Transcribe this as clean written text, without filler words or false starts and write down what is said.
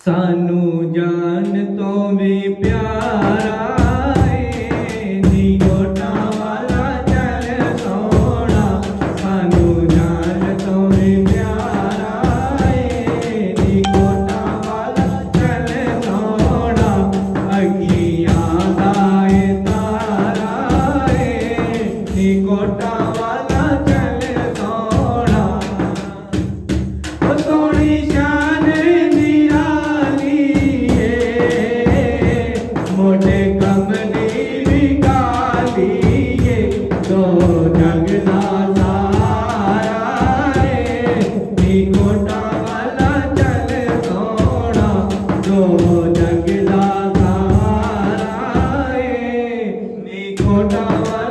सानू जान तो भी प्यारा है नी गोटा वाला चल सोना। सानू जान तो भी प्यारा है नी गोटा वाला चल सोना। अखियां दाए तारा है नी गोटा वाला चल सोना। सोनी शान मोटे कमली भी काली ये तो जगदा सारा है नी गोटा वाला चल सोना। तो जगदा सारा है नी गोटा वाला